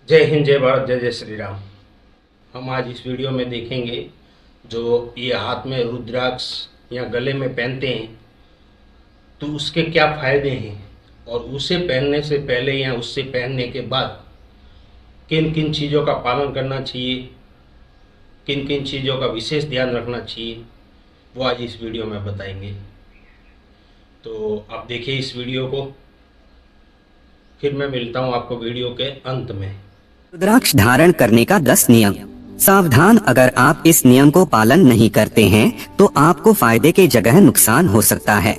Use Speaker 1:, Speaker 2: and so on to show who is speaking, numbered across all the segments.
Speaker 1: जय हिंद, जय भारत, जय जय श्री राम। हम आज इस वीडियो में देखेंगे जो ये हाथ में रुद्राक्ष या गले में पहनते हैं तो उसके क्या फ़ायदे हैं और उसे पहनने से पहले या उससे पहनने के बाद किन किन चीज़ों का पालन करना चाहिए, किन किन चीज़ों का विशेष ध्यान रखना चाहिए, वो आज इस वीडियो में बताएंगे। तो आप देखिए इस वीडियो को, फिर मैं मिलता हूँ आपको वीडियो के अंत में।
Speaker 2: रुद्राक्ष धारण करने का 10 नियम। सावधान, अगर आप इस नियम को पालन नहीं करते हैं तो आपको फायदे के जगह नुकसान हो सकता है।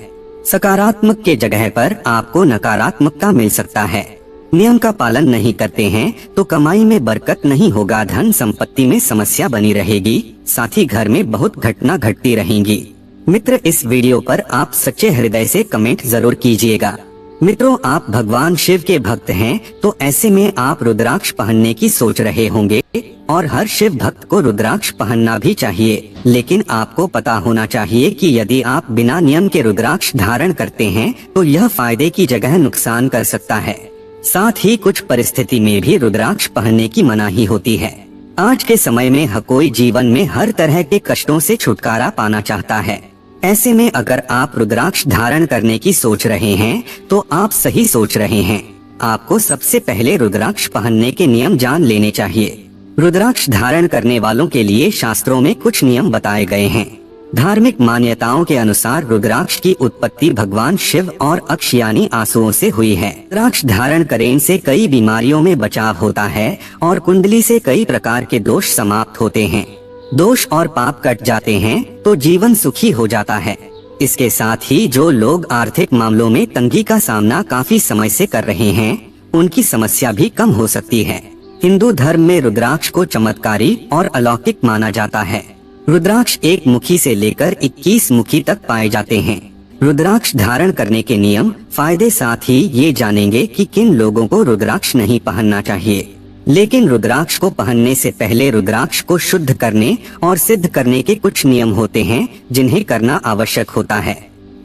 Speaker 2: सकारात्मक के जगह पर आपको नकारात्मकता मिल सकता है। नियम का पालन नहीं करते हैं तो कमाई में बरकत नहीं होगा, धन संपत्ति में समस्या बनी रहेगी, साथ ही घर में बहुत घटना घटती रहेंगी। मित्र, इस वीडियो पर आप सच्चे हृदय से कमेंट जरूर कीजिएगा। मित्रों, आप भगवान शिव के भक्त हैं तो ऐसे में आप रुद्राक्ष पहनने की सोच रहे होंगे और हर शिव भक्त को रुद्राक्ष पहनना भी चाहिए, लेकिन आपको पता होना चाहिए कि यदि आप बिना नियम के रुद्राक्ष धारण करते हैं तो यह फायदे की जगह नुकसान कर सकता है। साथ ही कुछ परिस्थिति में भी रुद्राक्ष पहनने की मनाही होती है। आज के समय में हर कोई जीवन में हर तरह के कष्टों से छुटकारा पाना चाहता है। ऐसे में अगर आप रुद्राक्ष धारण करने की सोच रहे हैं तो आप सही सोच रहे हैं। आपको सबसे पहले रुद्राक्ष पहनने के नियम जान लेने चाहिए। रुद्राक्ष धारण करने वालों के लिए शास्त्रों में कुछ नियम बताए गए हैं। धार्मिक मान्यताओं के अनुसार रुद्राक्ष की उत्पत्ति भगवान शिव और अक्ष यानी आंसुओं से हुई है। रुद्राक्ष धारण करने से कई बीमारियों में बचाव होता है और कुंडली से कई प्रकार के दोष समाप्त होते हैं। दोष और पाप कट जाते हैं तो जीवन सुखी हो जाता है। इसके साथ ही जो लोग आर्थिक मामलों में तंगी का सामना काफी समय से कर रहे हैं उनकी समस्या भी कम हो सकती है। हिंदू धर्म में रुद्राक्ष को चमत्कारी और अलौकिक माना जाता है। रुद्राक्ष 1 मुखी से लेकर 21 मुखी तक पाए जाते हैं। रुद्राक्ष धारण करने के नियम, फायदे, साथ ही ये जानेंगे कि किन लोगों को रुद्राक्ष नहीं पहनना चाहिए। लेकिन रुद्राक्ष को पहनने से पहले रुद्राक्ष को शुद्ध करने और सिद्ध करने के कुछ नियम होते हैं जिन्हें करना आवश्यक होता है।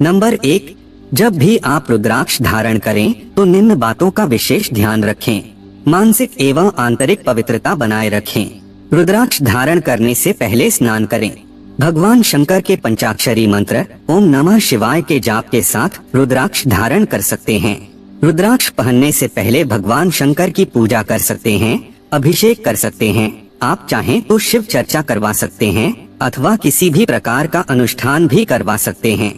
Speaker 2: नंबर 1, जब भी आप रुद्राक्ष धारण करें तो निम्न बातों का विशेष ध्यान रखें। मानसिक एवं आंतरिक पवित्रता बनाए रखें। रुद्राक्ष धारण करने से पहले स्नान करें। भगवान शंकर के पंचाक्षरी मंत्र ओम नमः शिवाय के जाप के साथ रुद्राक्ष धारण कर सकते हैं। रुद्राक्ष पहनने से पहले भगवान शंकर की पूजा कर सकते हैं, अभिषेक कर सकते हैं। आप चाहें तो शिव चर्चा करवा सकते हैं अथवा किसी भी प्रकार का अनुष्ठान भी करवा सकते हैं।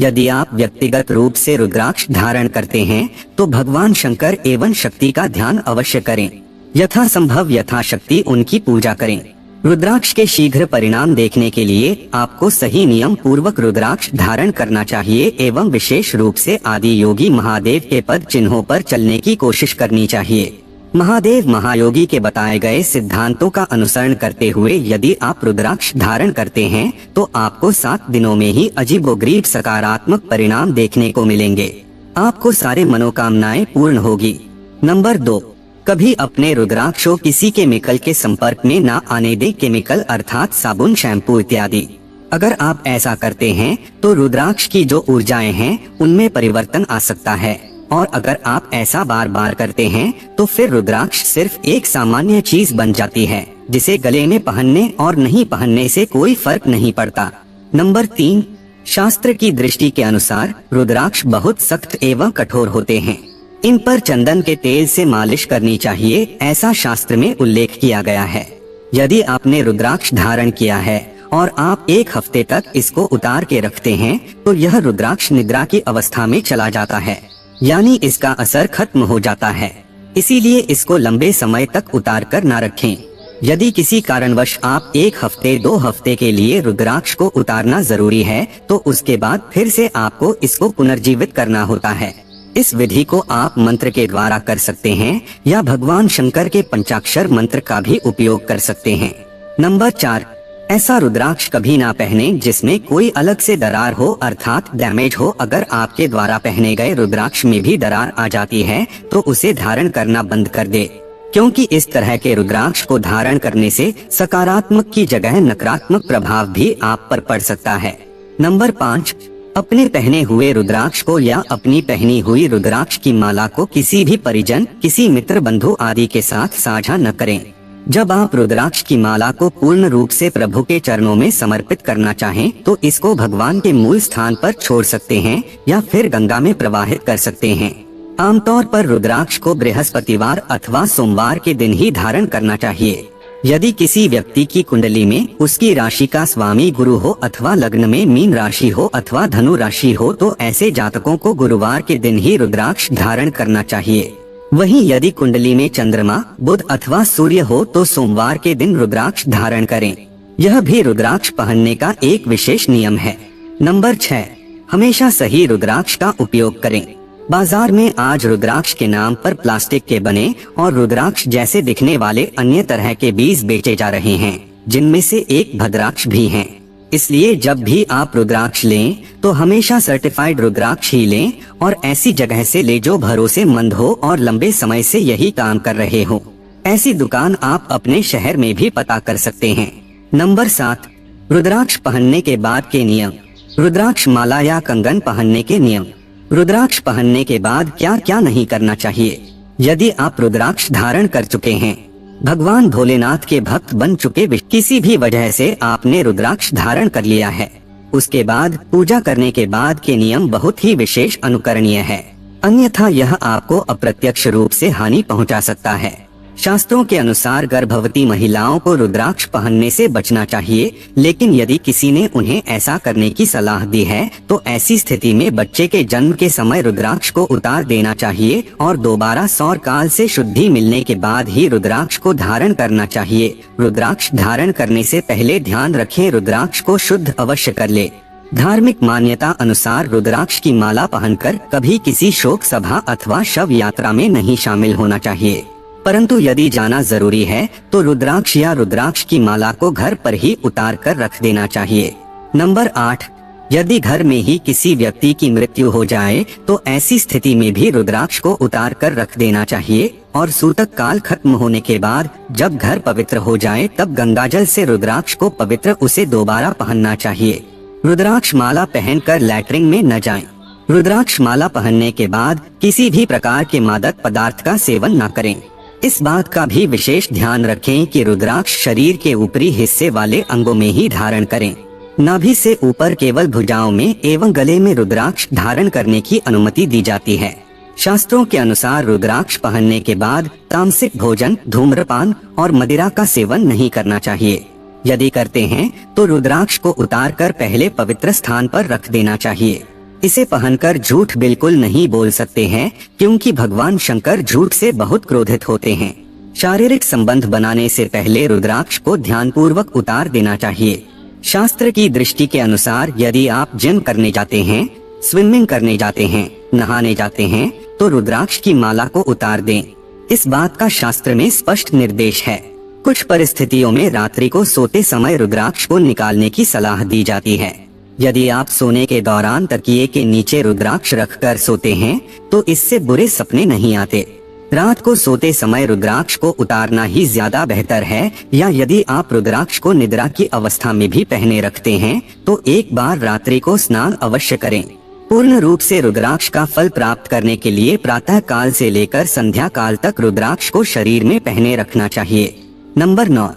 Speaker 2: यदि आप व्यक्तिगत रूप से रुद्राक्ष धारण करते हैं तो भगवान शंकर एवं शक्ति का ध्यान अवश्य करें। यथासंभव यथाशक्ति उनकी पूजा करें। रुद्राक्ष के शीघ्र परिणाम देखने के लिए आपको सही नियम पूर्वक रुद्राक्ष धारण करना चाहिए एवं विशेष रूप से आदि योगी महादेव के पद चिन्हों पर चलने की कोशिश करनी चाहिए। महादेव महायोगी के बताए गए सिद्धांतों का अनुसरण करते हुए यदि आप रुद्राक्ष धारण करते हैं तो आपको 7 दिनों में ही अजीबोगरीब सकारात्मक परिणाम देखने को मिलेंगे। आपको सारे मनोकामनाएं पूर्ण होगी। नंबर 2, कभी अपने रुद्राक्ष को किसी केमिकल के संपर्क में न आने दें। केमिकल अर्थात साबुन, शैम्पू इत्यादि। अगर आप ऐसा करते हैं तो रुद्राक्ष की जो ऊर्जाएं हैं उनमें परिवर्तन आ सकता है और अगर आप ऐसा बार बार करते हैं तो फिर रुद्राक्ष सिर्फ एक सामान्य चीज बन जाती है जिसे गले में पहनने और नहीं पहनने से कोई फर्क नहीं पड़ता। नंबर 3, शास्त्र की दृष्टि के अनुसार रुद्राक्ष बहुत सख्त एवं कठोर होते हैं। इन पर चंदन के तेल से मालिश करनी चाहिए, ऐसा शास्त्र में उल्लेख किया गया है। यदि आपने रुद्राक्ष धारण किया है और आप 1 हफ्ते तक इसको उतार के रखते हैं तो यह रुद्राक्ष निद्रा की अवस्था में चला जाता है, यानी इसका असर खत्म हो जाता है। इसीलिए इसको लंबे समय तक उतार कर न रखें। यदि किसी कारणवश आप 1 हफ्ते 2 हफ्ते के लिए रुद्राक्ष को उतारना जरूरी है तो उसके बाद फिर से आपको इसको पुनर्जीवित करना होता है। इस विधि को आप मंत्र के द्वारा कर सकते हैं या भगवान शंकर के पंचाक्षर मंत्र का भी उपयोग कर सकते हैं। नंबर 4, ऐसा रुद्राक्ष कभी ना पहने जिसमें कोई अलग से दरार हो अर्थात डैमेज हो। अगर आपके द्वारा पहने गए रुद्राक्ष में भी दरार आ जाती है तो उसे धारण करना बंद कर दे, क्योंकि इस तरह के रुद्राक्ष को धारण करने से सकारात्मक की जगह नकारात्मक प्रभाव भी आप पर पड़ सकता है। नंबर 5, अपने पहने हुए रुद्राक्ष को या अपनी पहनी हुई रुद्राक्ष की माला को किसी भी परिजन, किसी मित्र, बंधु आदि के साथ साझा न करें। जब आप रुद्राक्ष की माला को पूर्ण रूप से प्रभु के चरणों में समर्पित करना चाहें तो इसको भगवान के मूल स्थान पर छोड़ सकते हैं या फिर गंगा में प्रवाहित कर सकते हैं। आमतौर पर रुद्राक्ष को बृहस्पतिवार अथवा सोमवार के दिन ही धारण करना चाहिए। यदि किसी व्यक्ति की कुंडली में उसकी राशि का स्वामी गुरु हो अथवा लग्न में मीन राशि हो अथवा धनु राशि हो तो ऐसे जातकों को गुरुवार के दिन ही रुद्राक्ष धारण करना चाहिए। वहीं यदि कुंडली में चंद्रमा, बुध अथवा सूर्य हो तो सोमवार के दिन रुद्राक्ष धारण करें। यह भी रुद्राक्ष पहनने का एक विशेष नियम है। नंबर 6, हमेशा सही रुद्राक्ष का उपयोग करें। बाजार में आज रुद्राक्ष के नाम पर प्लास्टिक के बने और रुद्राक्ष जैसे दिखने वाले अन्य तरह के बीज बेचे जा रहे हैं, जिनमें से एक भद्राक्ष भी हैं। इसलिए जब भी आप रुद्राक्ष लें तो हमेशा सर्टिफाइड रुद्राक्ष ही लें और ऐसी जगह से ले जो भरोसेमंद हो और लंबे समय से यही काम कर रहे हो। ऐसी दुकान आप अपने शहर में भी पता कर सकते हैं। नंबर 7, रुद्राक्ष पहनने के बाद के नियम। रुद्राक्ष माला या कंगन पहनने के नियम। रुद्राक्ष पहनने के बाद क्या क्या नहीं करना चाहिए। यदि आप रुद्राक्ष धारण कर चुके हैं, भगवान भोलेनाथ के भक्त बन चुके, किसी भी वजह से आपने रुद्राक्ष धारण कर लिया है, उसके बाद पूजा करने के बाद के नियम बहुत ही विशेष अनुकरणीय है। अन्यथा यह आपको अप्रत्यक्ष रूप से हानि पहुंचा सकता है। शास्त्रों के अनुसार गर्भवती महिलाओं को रुद्राक्ष पहनने से बचना चाहिए, लेकिन यदि किसी ने उन्हें ऐसा करने की सलाह दी है तो ऐसी स्थिति में बच्चे के जन्म के समय रुद्राक्ष को उतार देना चाहिए और दोबारा सौर काल से शुद्धि मिलने के बाद ही रुद्राक्ष को धारण करना चाहिए। रुद्राक्ष धारण करने से पहले ध्यान रखें रुद्राक्ष को शुद्ध अवश्य कर ले। धार्मिक मान्यता अनुसार रुद्राक्ष की माला पहनकर कभी किसी शोक सभा अथवा शव यात्रा में नहीं शामिल होना चाहिए, परंतु यदि जाना जरूरी है तो रुद्राक्ष या रुद्राक्ष की माला को घर पर ही उतार कर रख देना चाहिए। नंबर 8, यदि घर में ही किसी व्यक्ति की मृत्यु हो जाए तो ऐसी स्थिति में भी रुद्राक्ष को उतार कर रख देना चाहिए और सूतक काल खत्म होने के बाद जब घर पवित्र हो जाए तब गंगाजल से रुद्राक्ष को पवित्र उसे दोबारा पहनना चाहिए। रुद्राक्ष माला पहनकर लैट्रिन में न जाएं। रुद्राक्ष माला पहनने के बाद किसी भी प्रकार के मादक पदार्थ का सेवन न करें। इस बात का भी विशेष ध्यान रखें कि रुद्राक्ष शरीर के ऊपरी हिस्से वाले अंगों में ही धारण करें। नाभि से ऊपर केवल भुजाओं में एवं गले में रुद्राक्ष धारण करने की अनुमति दी जाती है। शास्त्रों के अनुसार रुद्राक्ष पहनने के बाद तामसिक भोजन, धूम्रपान और मदिरा का सेवन नहीं करना चाहिए। यदि करते हैं तो रुद्राक्ष को उतार कर पहले पवित्र स्थान पर रख देना चाहिए। इसे पहनकर झूठ बिल्कुल नहीं बोल सकते हैं, क्योंकि भगवान शंकर झूठ से बहुत क्रोधित होते हैं। शारीरिक संबंध बनाने से पहले रुद्राक्ष को ध्यानपूर्वक उतार देना चाहिए। शास्त्र की दृष्टि के अनुसार यदि आप जिम करने जाते हैं, स्विमिंग करने जाते हैं, नहाने जाते हैं तो रुद्राक्ष की माला को उतार दें। इस बात का शास्त्र में स्पष्ट निर्देश है। कुछ परिस्थितियों में रात्रि को सोते समय रुद्राक्ष को निकालने की सलाह दी जाती है। यदि आप सोने के दौरान तकिए के नीचे रुद्राक्ष रखकर सोते हैं तो इससे बुरे सपने नहीं आते। रात को सोते समय रुद्राक्ष को उतारना ही ज्यादा बेहतर है, या यदि आप रुद्राक्ष को निद्रा की अवस्था में भी पहने रखते हैं तो एक बार रात्रि को स्नान अवश्य करें। पूर्ण रूप से रुद्राक्ष का फल प्राप्त करने के लिए प्रातः काल से लेकर संध्या काल तक रुद्राक्ष को शरीर में पहने रखना चाहिए। नंबर 9,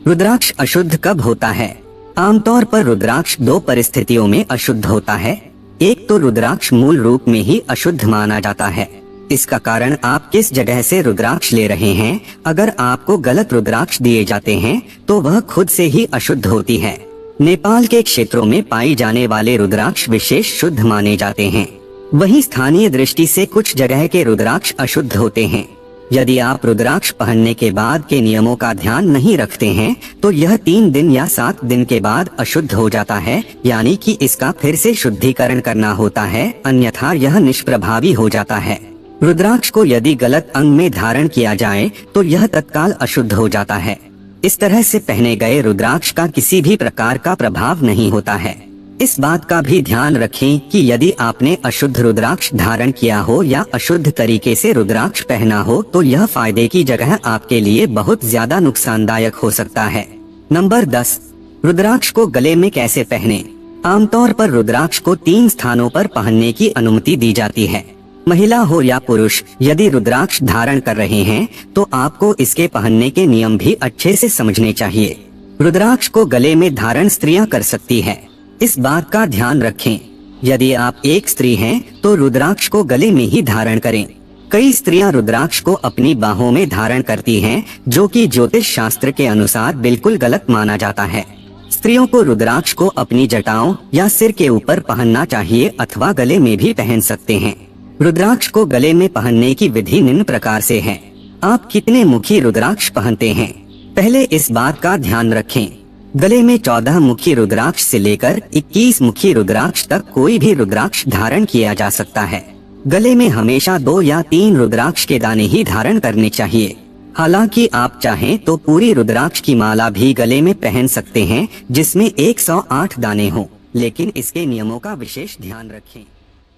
Speaker 2: रुद्राक्ष अशुद्ध कब होता है। आमतौर पर रुद्राक्ष 2 परिस्थितियों में अशुद्ध होता है। एक तो रुद्राक्ष मूल रूप में ही अशुद्ध माना जाता है। इसका कारण आप किस जगह से रुद्राक्ष ले रहे हैं। अगर आपको गलत रुद्राक्ष दिए जाते हैं तो वह खुद से ही अशुद्ध होती है। नेपाल के क्षेत्रों में पाई जाने वाले रुद्राक्ष विशेष शुद्ध माने जाते हैं। वहीं स्थानीय दृष्टि से कुछ जगह के रुद्राक्ष अशुद्ध होते हैं। यदि आप रुद्राक्ष पहनने के बाद के नियमों का ध्यान नहीं रखते हैं तो यह 3 दिन या 7 दिन के बाद अशुद्ध हो जाता है, यानी कि इसका फिर से शुद्धिकरण करना होता है, अन्यथा यह निष्प्रभावी हो जाता है। रुद्राक्ष को यदि गलत अंग में धारण किया जाए तो यह तत्काल अशुद्ध हो जाता है। इस तरह से पहने गए रुद्राक्ष का किसी भी प्रकार का प्रभाव नहीं होता है। इस बात का भी ध्यान रखें कि यदि आपने अशुद्ध रुद्राक्ष धारण किया हो या अशुद्ध तरीके से रुद्राक्ष पहना हो तो यह फायदे की जगह आपके लिए बहुत ज्यादा नुकसानदायक हो सकता है। नंबर 10, रुद्राक्ष को गले में कैसे पहने। आमतौर पर रुद्राक्ष को 3 स्थानों पर पहनने की अनुमति दी जाती है। महिला हो या पुरुष, यदि रुद्राक्ष धारण कर रहे हैं तो आपको इसके पहनने के नियम भी अच्छे से समझने चाहिए। रुद्राक्ष को गले में धारण स्त्रियां कर सकती है, इस बात का ध्यान रखें। यदि आप एक स्त्री हैं तो रुद्राक्ष को गले में ही धारण करें। कई स्त्रियां रुद्राक्ष को अपनी बाहों में धारण करती हैं, जो कि ज्योतिष शास्त्र के अनुसार बिल्कुल गलत माना जाता है। स्त्रियों को रुद्राक्ष को अपनी जटाओं या सिर के ऊपर पहनना चाहिए अथवा गले में भी पहन सकते हैं। रुद्राक्ष को गले में पहनने की विधि निम्न प्रकार से है। आप कितने मुखी रुद्राक्ष पहनते हैं? पहले इस बात का ध्यान रखें। गले में 14 मुखी रुद्राक्ष से लेकर 21 मुखी रुद्राक्ष तक कोई भी रुद्राक्ष धारण किया जा सकता है। गले में हमेशा 2 या 3 रुद्राक्ष के दाने ही धारण करने चाहिए। हालांकि आप चाहें तो पूरी रुद्राक्ष की माला भी गले में पहन सकते हैं, जिसमें 108 दाने हों, लेकिन इसके नियमों का विशेष ध्यान रखें।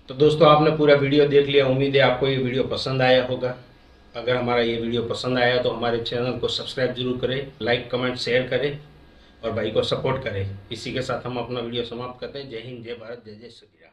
Speaker 1: तो दोस्तों, आपने पूरा वीडियो देख लिया। उम्मीद है आपको ये वीडियो पसंद आया होगा। अगर हमारा ये वीडियो पसंद आया तो हमारे चैनल को सब्सक्राइब जरूर करें, लाइक कमेंट शेयर करें और भाई को सपोर्ट करें। इसी के साथ हम अपना वीडियो समाप्त करते हैं। जय हिंद, जय भारत, जय जय श्री राम।